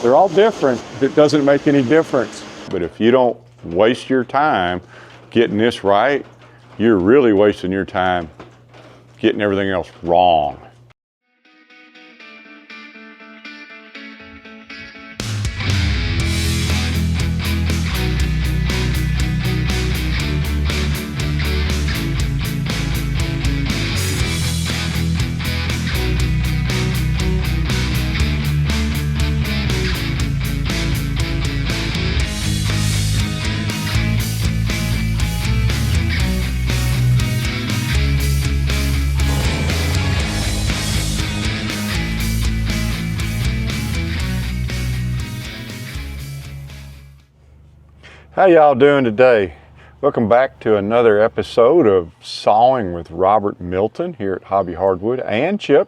They're all different. It doesn't make any difference. But if you don't waste your time getting this right, you're really wasting your time getting everything else wrong. How y'all doing today? Welcome back to another episode of Sawing with Robert Milton here at Hobby Hardwood and Chip.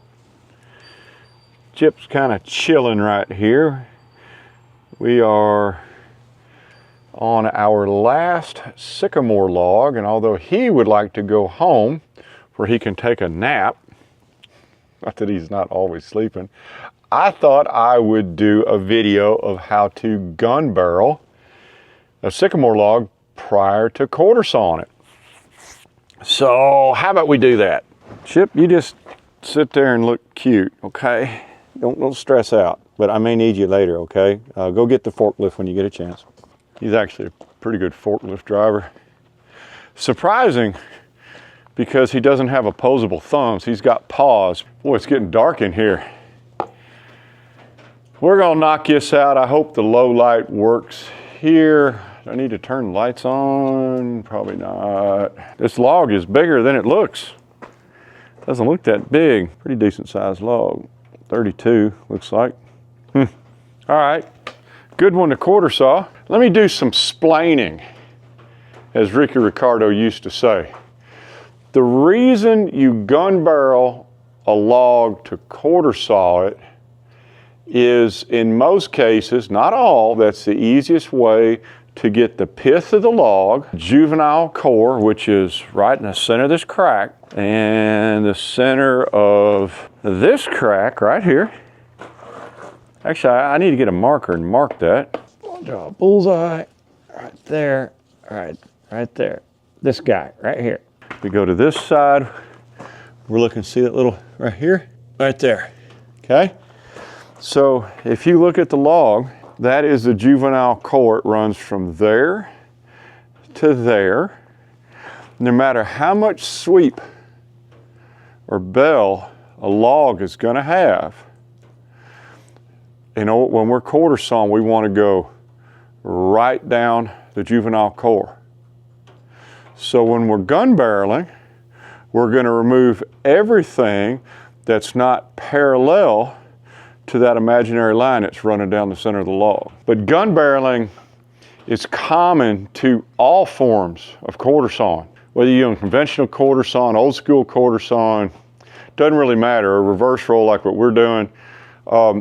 Chip's kind of chilling right here. We are on our last sycamore log, and although he would like to go home where he can take a nap, not that he's not always sleeping, I thought I would do a video of how to gun barrel a sycamore log prior to quarter sawing it. So how about we do that? Chip, you just sit there and look cute, okay? Don't stress out, but I may need you later, okay? Go get the forklift when you get a chance. He's actually a pretty good forklift driver. Surprising, because he doesn't have opposable thumbs. He's got paws. Boy, it's getting dark in here. We're gonna knock this out. I hope the low light works here. Do I need to turn the lights on? Probably not. This log is bigger than it looks. Doesn't look that big. Pretty decent sized log. 32 looks like. All right, good one to quarter saw. Let me do some splaining, as Ricky Ricardo used to say. The reason you gun barrel a log to quarter saw it is, in most cases, not all, that's the easiest way to get the pith of the log, juvenile core, which is right in the center of this crack, and the center of this crack right here. Actually, I need to get a marker and mark that. I'll draw a bullseye right there, right there. This guy right here. We go to this side, we're looking, see that little right here? Right there, okay? So if you look at the log, that is the juvenile core. It runs from there to there. No matter how much sweep or bell a log is gonna have, you know, when we're quarter sawing, we wanna go right down the juvenile core. So when we're gun barreling, we're gonna remove everything that's not parallel to that imaginary line that's running down the center of the log. But gun barreling is common to all forms of quarter sawing. Whether you're doing conventional quarter sawing, old school quarter sawing, doesn't really matter, or reverse roll like what we're doing,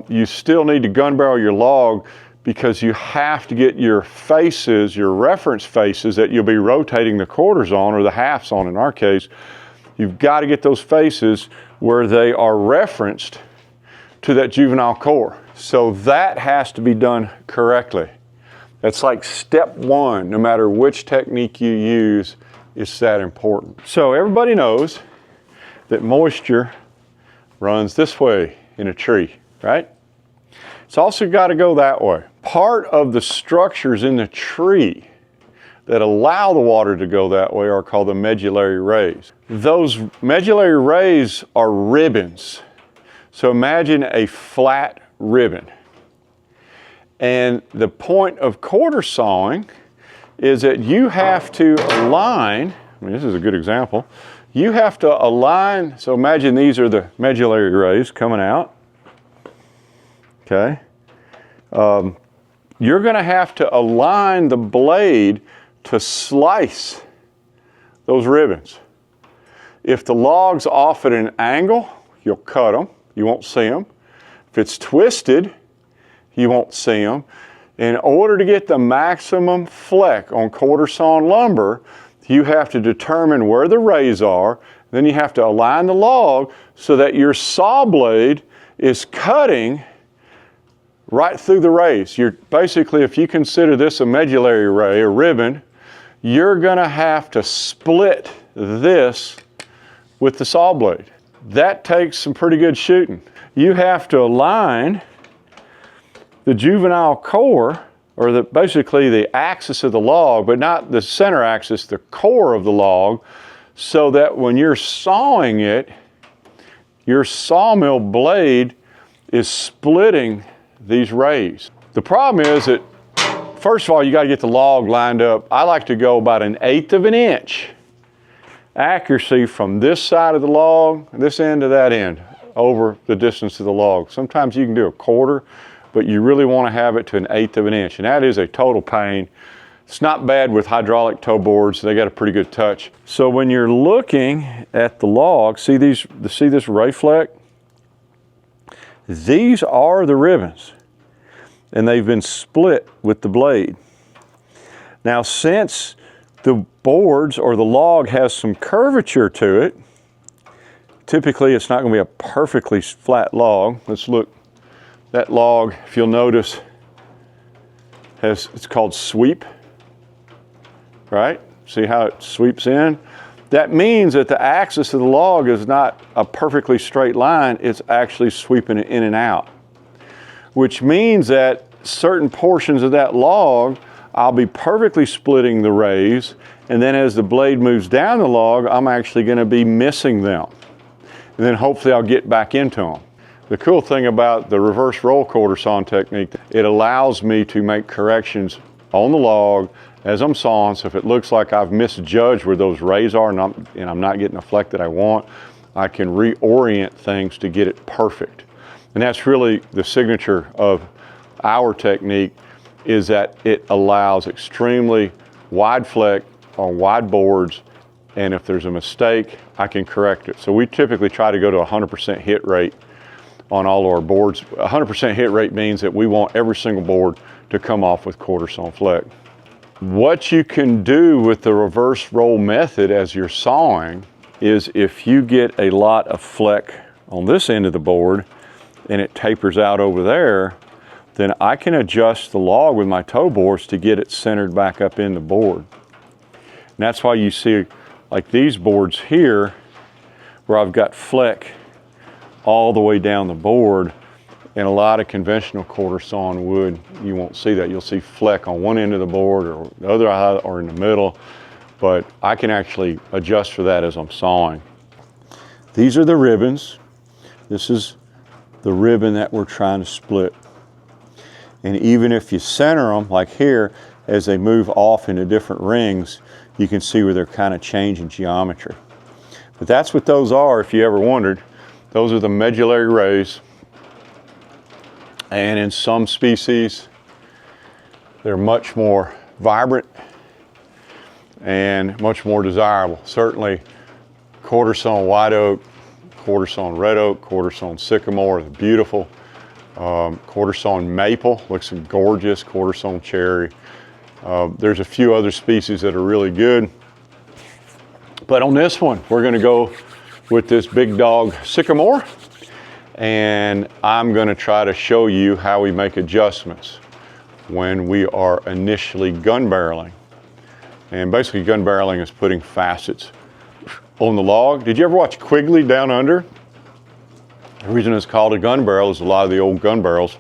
you still need to gun barrel your log because you have to get your faces, your reference faces that you'll be rotating the quarters on, or the halves on in our case. You've got to get those faces where they are referenced to that juvenile core. So that has to be done correctly. That's like step one, no matter which technique you use, it's that important. So everybody knows that moisture runs this way in a tree, right? It's also got to go that way. Part of the structures in the tree that allow the water to go that way are called the medullary rays. Those medullary rays are ribbons. So imagine a flat ribbon. And the point of quarter sawing is that you have to align, I mean, this is a good example. You have to align, so imagine these are the medullary rays coming out, okay? You're gonna have to align the blade to slice those ribbons. If the log's off at an angle, you'll cut them. You won't see them. If it's twisted, you won't see them. In order to get the maximum fleck on quarter sawn lumber, you have to determine where the rays are. Then you have to align the log so that your saw blade is cutting right through the rays. You're basically, if you consider this a medullary ray, a ribbon, you're gonna have to split this with the saw blade. That takes some pretty good shooting. You have to align the juvenile core, or basically the axis of the log, but not the center axis, the core of the log, so that when you're sawing it, your sawmill blade is splitting these rays. The problem is that, first of all, you got to get the log lined up. I like to go about 1/8 of an inch accuracy from this side of the log, this end to that end, over the distance of the log. Sometimes you can do 1/4, but you really want to have it to 1/8 of an inch, and that is a total pain. It's not bad with hydraulic toe boards. They got a pretty good touch. So when you're looking at the log, see this ray fleck? These are the ribbons, and they've been split with the blade. Now, since the boards or the log has some curvature to it, typically it's not going to be a perfectly flat log. Let's look. That log, if you'll notice, it's called sweep, right? See how it sweeps in? That means that the axis of the log is not a perfectly straight line, it's actually sweeping it in and out, which means that certain portions of that log, I'll be perfectly splitting the rays, and then as the blade moves down the log, I'm actually going to be missing them. And then hopefully I'll get back into them. The cool thing about the reverse roll quarter sawing technique, it allows me to make corrections on the log as I'm sawing. So if it looks like I've misjudged where those rays are and I'm not getting the fleck that I want, I can reorient things to get it perfect. And that's really the signature of our technique, is that it allows extremely wide fleck on wide boards, and if there's a mistake, I can correct it. So we typically try to go to 100% hit rate on all our boards. 100% hit rate means that we want every single board to come off with quarter sawn fleck. What you can do with the reverse roll method as you're sawing is, if you get a lot of fleck on this end of the board and it tapers out over there, then I can adjust the log with my toe boards to get it centered back up in the board. And that's why you see like these boards here, where I've got fleck all the way down the board. In a lot of conventional quarter sawn wood, you won't see that. You'll see fleck on one end of the board or the other eye or in the middle, but I can actually adjust for that as I'm sawing. These are the ribbons. This is the ribbon that we're trying to split. And even if you center them, like here, as they move off into different rings, you can see where they're kind of changing geometry. But that's what those are, if you ever wondered. Those are the medullary rays. And in some species, they're much more vibrant and much more desirable. Certainly, quarter sawn white oak, quarter sawn red oak, quarter sawn sycamore is beautiful. Quarter sawn maple looks gorgeous, quarter sawn cherry. There's a few other species that are really good. But on this one, we're going to go with this big dog sycamore. And I'm going to try to show you how we make adjustments when we are initially gun barreling. And basically gun barreling is putting facets on the log. Did you ever watch Quigley Down Under? The reason it's called a gun barrel is a lot of the old gun barrels.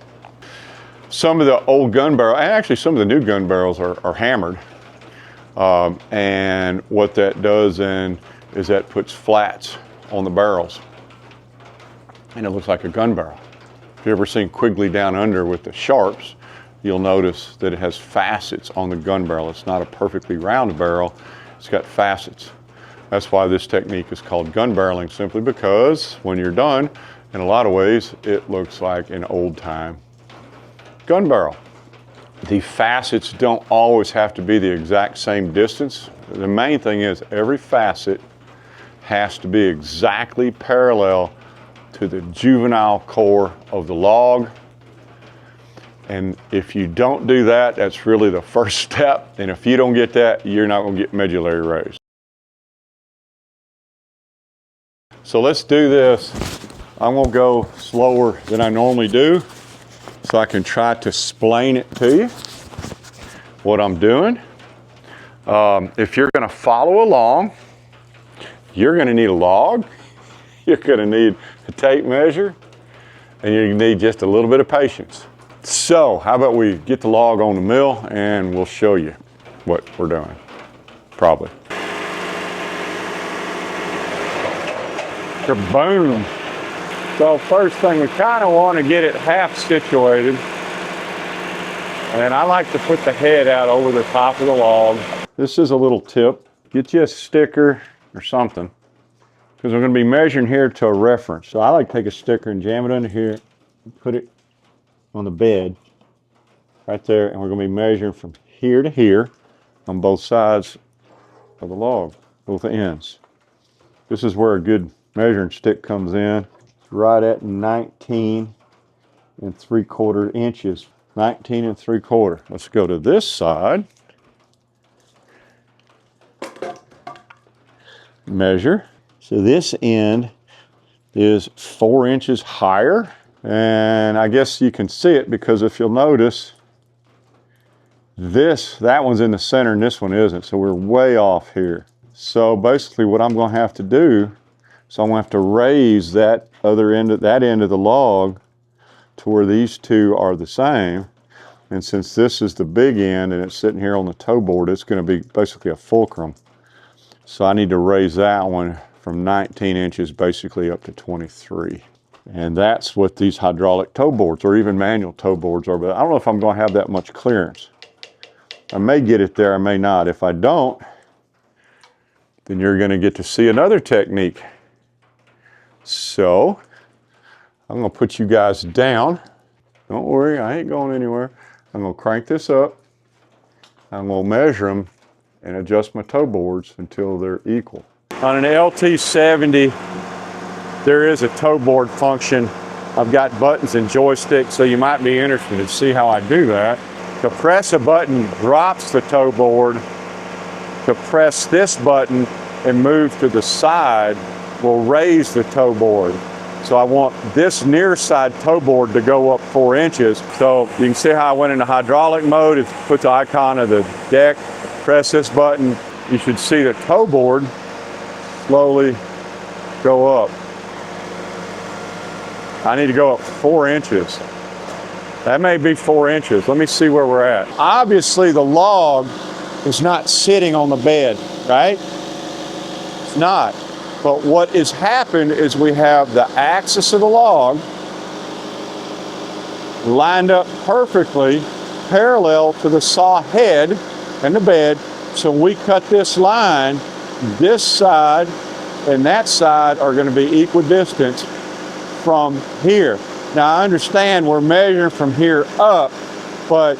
Some of the old gun barrels, and actually some of the new gun barrels are hammered. And what that does then is that puts flats on the barrels. And it looks like a gun barrel. If you've ever seen Quigley Down Under with the sharps, you'll notice that it has facets on the gun barrel. It's not a perfectly round barrel, it's got facets. That's why this technique is called gun barreling, simply because when you're done, in a lot of ways, it looks like an old time gun barrel. The facets don't always have to be the exact same distance. The main thing is every facet has to be exactly parallel to the juvenile core of the log. And if you don't do that, that's really the first step. And if you don't get that, you're not going to get medullary rays. So let's do this. I'm going to go slower than I normally do. so I can try to explain it to you, what I'm doing. If you're going to follow along, you're going to need a log, you're going to need a tape measure, and you need just a little bit of patience. So how about we get the log on the mill and we'll show you what we're doing, probably. Boom. So first thing, we kind of want to get it half situated. And I like to put the head out over the top of the log. This is a little tip. Get you a sticker or something, because we're going to be measuring here to a reference. So I like to take a sticker and jam it under here, and put it on the bed right there, and we're going to be measuring from here to here on both sides of the log, both ends. This is where a good measuring stick comes in. It's right at 19 3/4 inches. 19 3/4. Let's go to this side. Measure. So this end is 4 inches higher, and I guess you can see it because if you'll notice, that one's in the center and this one isn't, so we're way off here. So basically what I'm going to have to do, so I'm going to have to raise that other end of the log to where these two are the same. And since this is the big end and it's sitting here on the toe board, it's going to be basically a fulcrum. So I need to raise that one from 19 inches basically up to 23. And that's what these hydraulic toe boards or even manual toe boards are, but I don't know if I'm going to have that much clearance. I may get it there, I may not. If I don't, then you're going to get to see another technique. So I'm going to put you guys down. Don't worry, I ain't going anywhere. I'm going to crank this up. I'm going to measure them and adjust my toe boards until they're equal. On an LT70, there is a toe board function. I've got buttons and joysticks, so you might be interested to see how I do that. To press a button drops the toe board. To press this button and move to the side will raise the toe board. So I want this near side toe board to go up 4 inches. So you can see how I went into hydraulic mode. It puts the icon of the deck. Press this button. You should see the toe board slowly go up. I need to go up 4 inches. That may be 4 inches. Let me see where we're at. Obviously the log is not sitting on the bed, right? It's not. But what has happened is we have the axis of the log lined up perfectly parallel to the saw head and the bed. So when we cut this line, this side and that side are going to be equidistant from here. Now I understand we're measuring from here up, but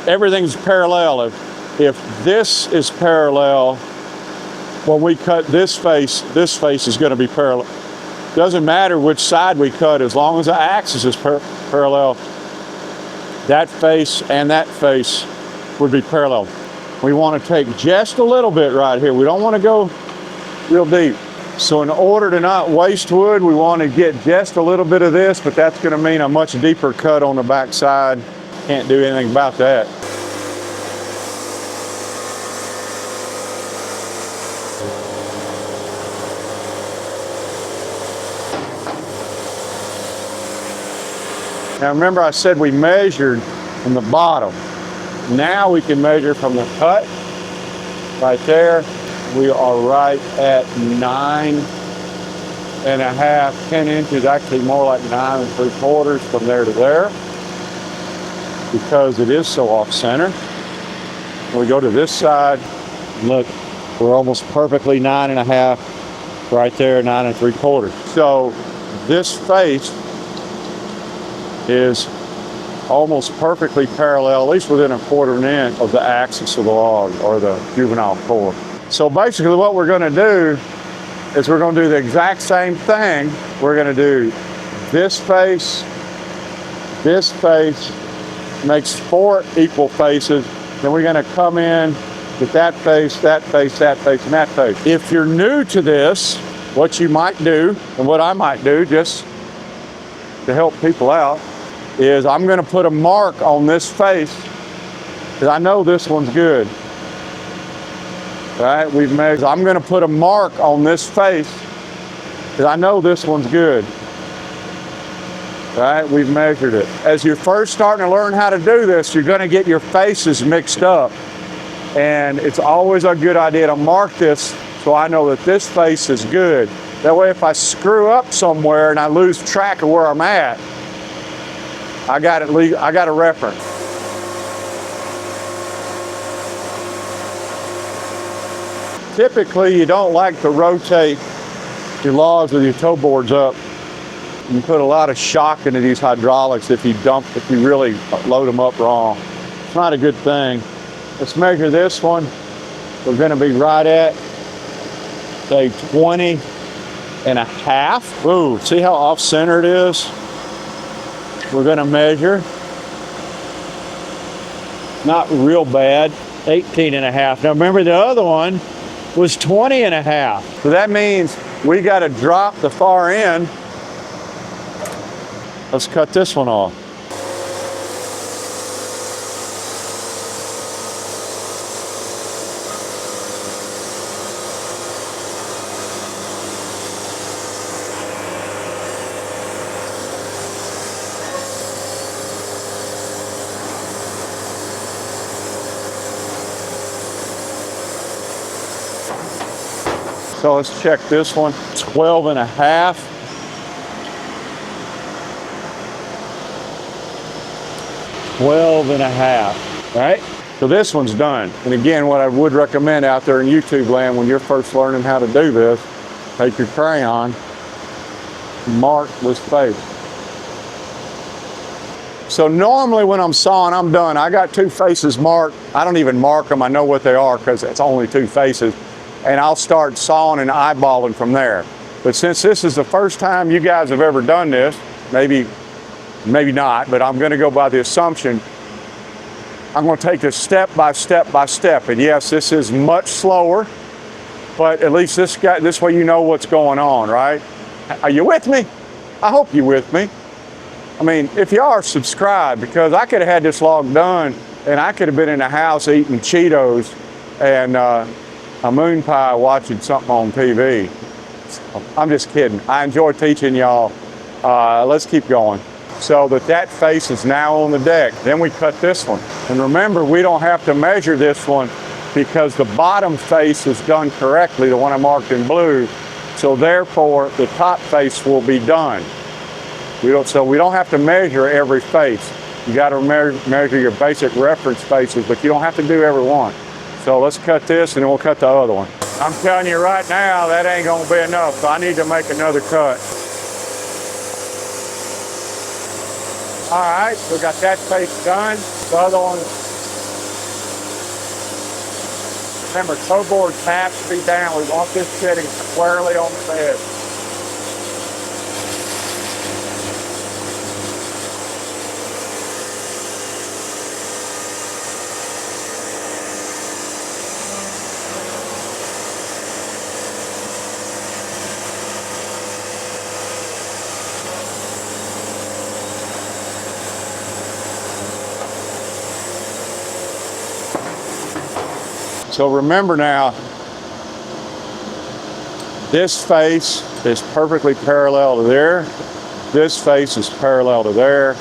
everything's parallel. If this is parallel, when we cut this face is going to be parallel. Doesn't matter which side we cut, as long as the axis is parallel, that face and that face would be parallel. We want to take just a little bit right here. We don't want to go real deep. So in order to not waste wood, we want to get just a little bit of this, but that's going to mean a much deeper cut on the back side. Can't do anything about that. Now remember I said we measured from the bottom. Now we can measure from the cut right there. We are right at 9.5, 10 inches, actually more like 9 3/4 from there to there, because it is so off center. When we go to this side, look, we're almost perfectly 9.5 right there, 9 3/4. So this face is almost perfectly parallel, at least within 1/4 inch of the axis of the log or the juvenile core. So basically what we're going to do is we're going to do the exact same thing. We're going to do this face makes 4 equal faces. Then we're going to come in with that face, that face, that face, and that face. If you're new to this, what you might do, and what I might do just to help people out, is I'm going to put a mark on this face because I know this one's good. Right? We've measured. I'm going to put a mark on this face because I know this one's good. Right? We've measured it. As you're first starting to learn how to do this, you're going to get your faces mixed up. And it's always a good idea to mark this so I know that this face is good. That way if I screw up somewhere and I lose track of where I'm at, I got a reference. Typically you don't like to rotate your logs with your toe boards up. You put a lot of shock into these hydraulics if you really load them up wrong. It's not a good thing. Let's measure this one. We're going to be right at, say, 20 and a half. Ooh, see how off-center it is? We're going to measure. Not real bad. 18 and a half. Now remember the other one was 20 and a half. So that means we got to drop the far end. Let's cut this one off. So let's check this one, 12 and a half. 12 and a half, right? So this one's done. And again, what I would recommend out there in YouTube land when you're first learning how to do this, take your crayon, mark this face. So normally when I'm sawing, I'm done. I got two faces marked. I don't even mark them. I know what they are because it's only two faces. And I'll start sawing and eyeballing from there. But since this is the first time you guys have ever done this, maybe not, but I'm going to go by the assumption, I'm going to take this step by step by step. And yes, this is much slower, but at least this way you know what's going on, right? Are you with me? I hope you're with me. I mean, if you are, subscribe, because I could have had this log done and I could have been in the house eating Cheetos and a moon pie watching something on TV. I'm just kidding. I enjoy teaching y'all. Let's keep going. So that face is now on the deck. Then we cut this one. And remember, we don't have to measure this one because the bottom face is done correctly, the one I marked in blue. So therefore, the top face will be done. So we don't have to measure every face. You got to measure your basic reference faces, but you don't have to do every one. So let's cut this and then we'll cut the other one. I'm telling you right now, that ain't gonna be enough, so I need to make another cut. All right, so we got that face done. The other one, remember, toe boards have to be down. We want this sitting squarely on the bed. So remember now, this face is perfectly parallel to there. This face is parallel to there.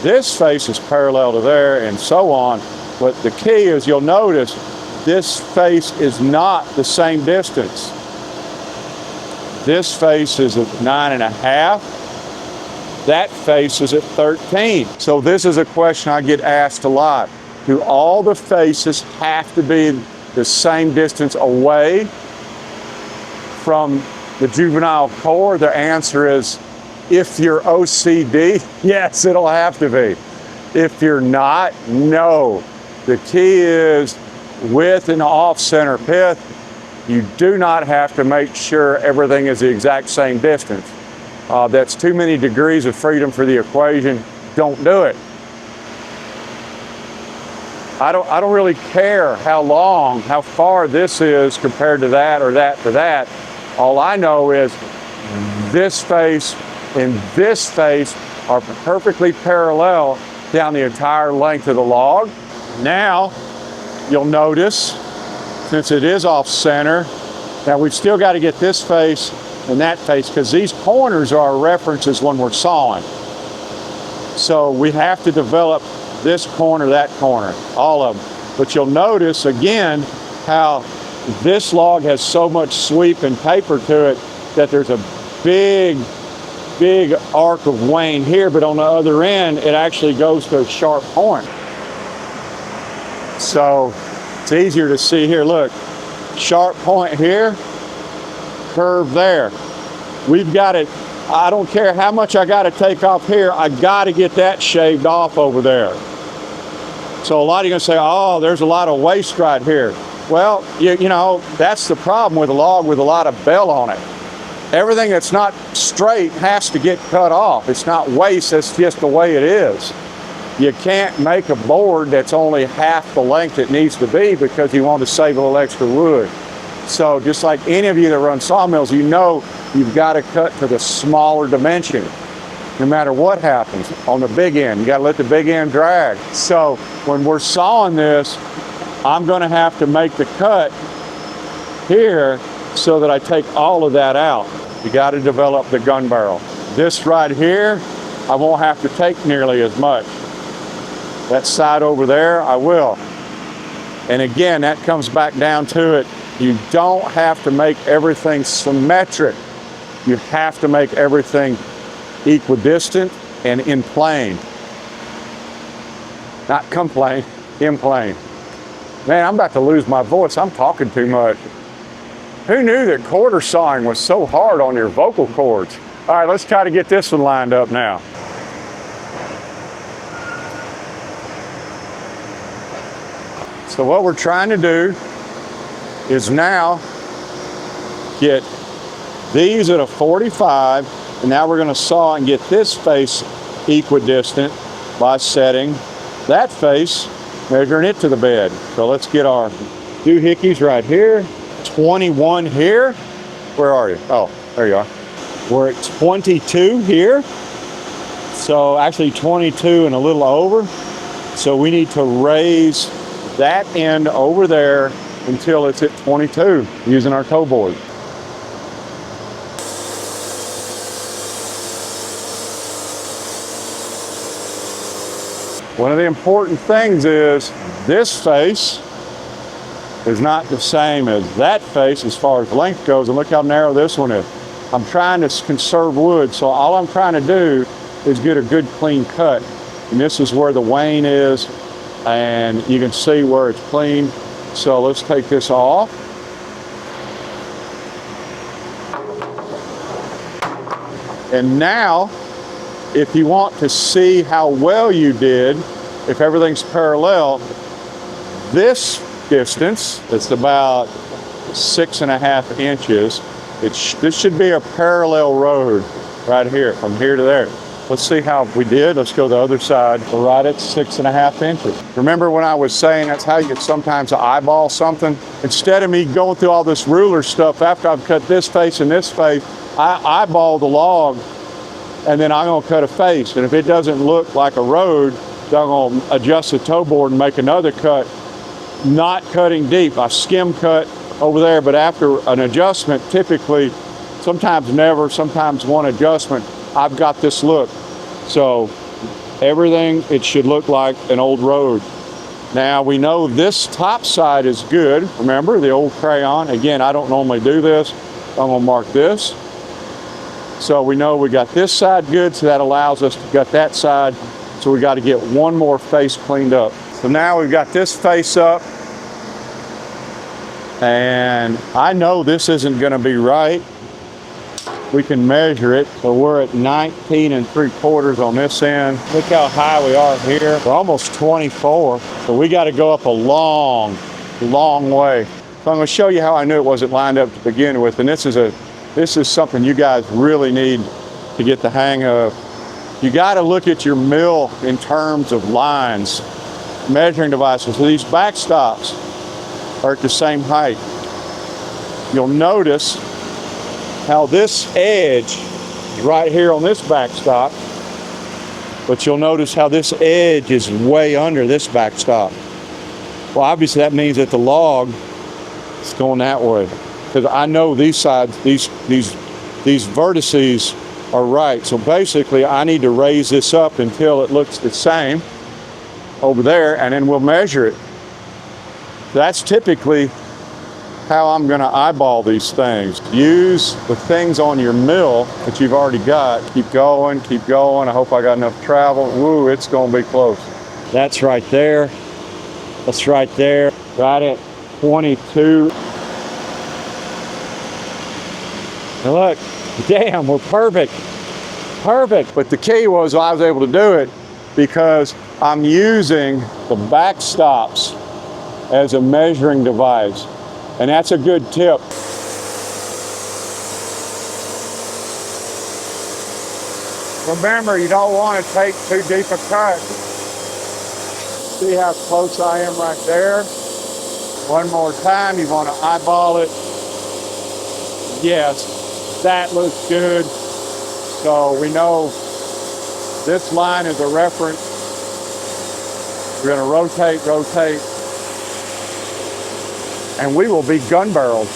This face is parallel to there, and so on. But the key is, you'll notice this face is not the same distance. This face is at 9.5. That face is at 13. So this is a question I get asked a lot. Do all the faces have to be the same distance away from the juvenile core? The answer is, if you're OCD, yes, it'll have to be. If you're not, no. The key is with an off-center pith, you do not have to make sure everything is the exact same distance. That's too many degrees of freedom for the equation. Don't do it. I don't really care how far this is compared to that or that to that. All I know is this face and this face are perfectly parallel down the entire length of the log. Now, you'll notice, since it is off center, now we've still got to get this face and that face, because these corners are our references when we're sawing. So we have to develop this corner, that corner, all of them. But you'll notice again how this log has so much sweep and taper to it that there's a big arc of wane here, but on the other end it actually goes to a sharp point. So it's easier to see here. Look, sharp point here, curve there. We've got it. I don't care how much I got to take off here, I got to get that shaved off over there. So a lot of you are going to say, oh, there's a lot of waste right here. Well, you know, that's the problem with a log with a lot of bell on it. Everything that's not straight has to get cut off. It's not waste, that's just the way it is. You can't make a board that's only half the length it needs to be because you want to save a little extra wood. So just like any of you that run sawmills, you know you've got to cut to the smaller dimension. No matter what happens on the big end, you got to let the big end drag. So when we're sawing this, I'm going to have to make the cut here so that I take all of that out. You got to develop the gun barrel. This right here, I won't have to take nearly as much. That side over there, I will. And again, that comes back down to it. You don't have to make everything symmetric. You have to make everything equidistant and in plane. Not complain, in plane. Man, I'm about to lose my voice. I'm talking too much. Who knew that quarter sawing was so hard on your vocal cords? All right, let's try to get this one lined up now. So what we're trying to do is now get these at a 45, and now we're going to saw and get this face equidistant by setting that face, measuring it to the bed. So let's get our doohickeys right here. 21 here. Where are you? Oh, there you are. We're at 22 here. So actually 22 and a little over. So we need to raise that end over there until it's at 22 using our toe board. One of the important things is this face is not the same as that face as far as length goes, and look how narrow this one is. I'm trying to conserve wood, so all I'm trying to do is get a good clean cut. And this is where the wane is, and you can see where it's clean. So let's take this off. And now, if you want to see how well you did, if everything's parallel, this distance, it's about 6.5 inches. This should be a parallel road right here, from here to there. Let's see how we did. Let's go the other side. We're right at 6.5 inches. Remember when I was saying that's how you can sometimes eyeball something? Instead of me going through all this ruler stuff, after I've cut this face and this face, I eyeball the log, and then I'm gonna cut a face. And if it doesn't look like a road, I'm gonna adjust the toe board and make another cut, not cutting deep. I skim cut over there, but after an adjustment, typically, sometimes never, sometimes one adjustment, I've got this look. So everything, it should look like an old road. Now we know this top side is good. Remember the old crayon? Again, I don't normally do this. I'm gonna mark this. So we know we got this side good, so that allows us to gut that side. So we got to get one more face cleaned up. So now we've got this face up, and I know this isn't going to be right. We can measure it. So we're at 19 3/4 on this end. Look how high we are here. We're almost 24. So we got to go up a long way. So I'm going to show you how I knew it wasn't lined up to begin with. And this is something you guys really need to get the hang of. You got to look at your mill in terms of lines, measuring devices. So these backstops are at the same height. You'll notice how this edge right here on this backstop But you'll notice how this edge is way under this backstop. Well, obviously that means that the log is going that way. Because I know these sides, these vertices are right. So basically I need to raise this up until it looks the same over there, and then we'll measure it. That's typically how I'm going to eyeball these things. Use the things on your mill that you've already got. Keep going, keep going. I hope I got enough travel. Woo, it's going to be close. That's right there. That's right there. Right at 22. And look, damn, we're perfect. Perfect. But the key was I was able to do it because I'm using the backstops as a measuring device. And that's a good tip. Remember, you don't want to take too deep a cut. See how close I am right there? One more time, you want to eyeball it. Yes, that looks good. So we know this line is a reference. We're going to rotate, rotate. And we will be gun barreled.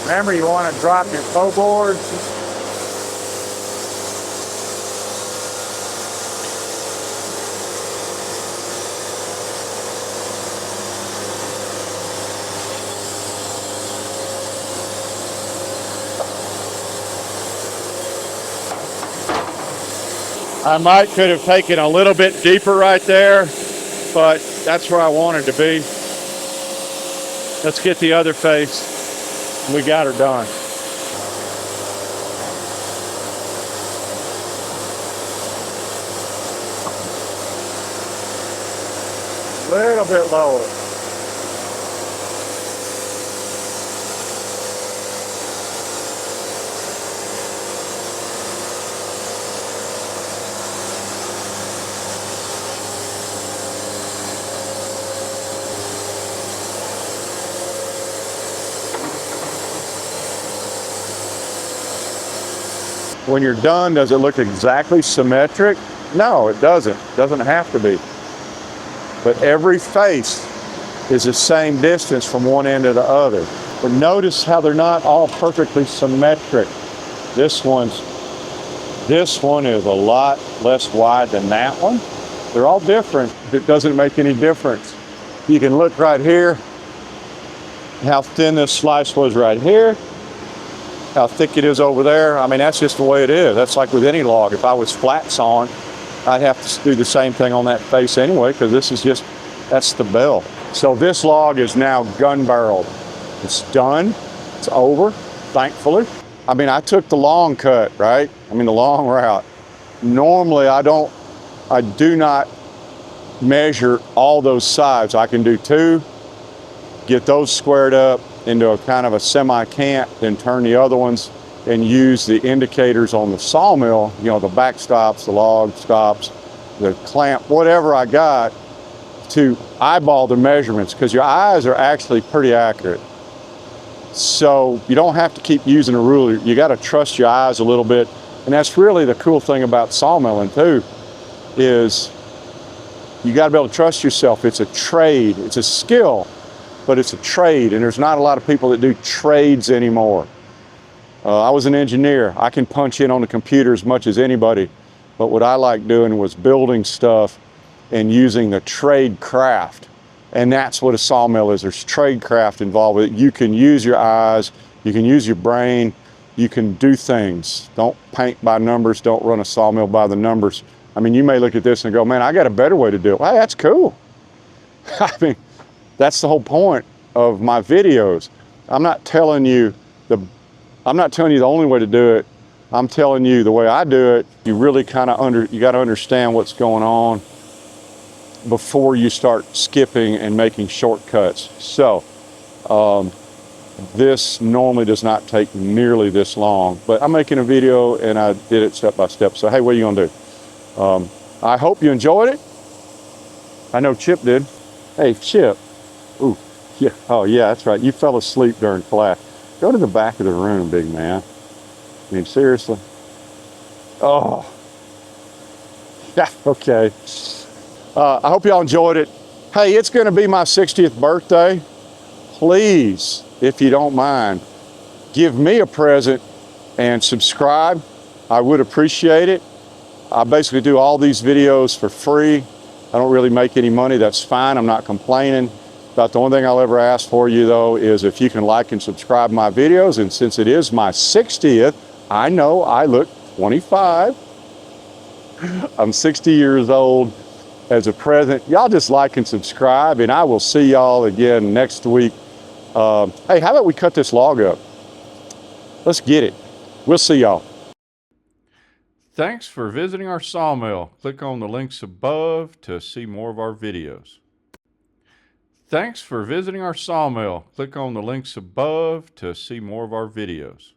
Remember, you want to drop your toe board. I could have taken a little bit deeper right there, but that's where I wanted to be. Let's get the other face. We got her done. A little bit lower. When you're done, does it look exactly symmetric? No, it doesn't. It doesn't have to be. But every face is the same distance from one end to the other. But notice how they're not all perfectly symmetric. This one is a lot less wide than that one. They're all different. It doesn't make any difference. You can look right here, how thin this slice was right here, how thick it is over there. I mean, that's just the way it is. That's like with any log. If I was flat sawing, I'd have to do the same thing on that face anyway, because this is just, that's the bell. So this log is now gun barreled. It's done, it's over, thankfully. I mean, I took the long cut, right? I mean, the long route. Normally, I do not measure all those sides. I can do two, get those squared up into a kind of a semi-cant, then turn the other ones and use the indicators on the sawmill, you know, the back stops, the log stops, the clamp, whatever I got, to eyeball the measurements, because your eyes are actually pretty accurate. So you don't have to keep using a ruler. You got to trust your eyes a little bit. And that's really the cool thing about sawmilling too, is you got to be able to trust yourself. It's a trade, it's a skill, but it's a trade, and there's not a lot of people that do trades anymore. I was an engineer. I can punch in on the computer as much as anybody, but what I like doing was building stuff and using the trade craft. And that's what a sawmill is. There's trade craft involved with it. You can use your eyes, you can use your brain, you can do things. Don't paint by numbers, don't run a sawmill by the numbers. I mean, you may look at this and go, man, I got a better way to do it. Well, that's cool. I mean, that's the whole point of my videos. I'm not telling you the only way to do it. I'm telling you the way I do it. You really kind of you got to understand what's going on before you start skipping and making shortcuts. So this normally does not take nearly this long, but I'm making a video and I did it step by step. So hey, what are you gonna do? I hope you enjoyed it. I know Chip did. Hey, Chip. Ooh, yeah. Oh yeah, that's right. You fell asleep during class. Go to the back of the room, big man. I mean, seriously. Oh, yeah, okay. I hope y'all enjoyed it. Hey, it's going to be my 60th birthday. Please, if you don't mind, give me a present and subscribe. I would appreciate it. I basically do all these videos for free. I don't really make any money. That's fine. I'm not complaining. About the only thing I'll ever ask for you, though, is if you can like and subscribe my videos. And since it is my 60th, I know I look 25. I'm 60 years old. As a present, y'all just like and subscribe, and I will see y'all again next week. Hey, how about we cut this log up? Let's get it. We'll see y'all. Thanks for visiting our sawmill. Click on the links above to see more of our videos. Thanks for visiting our sawmill. Click on the links above to see more of our videos.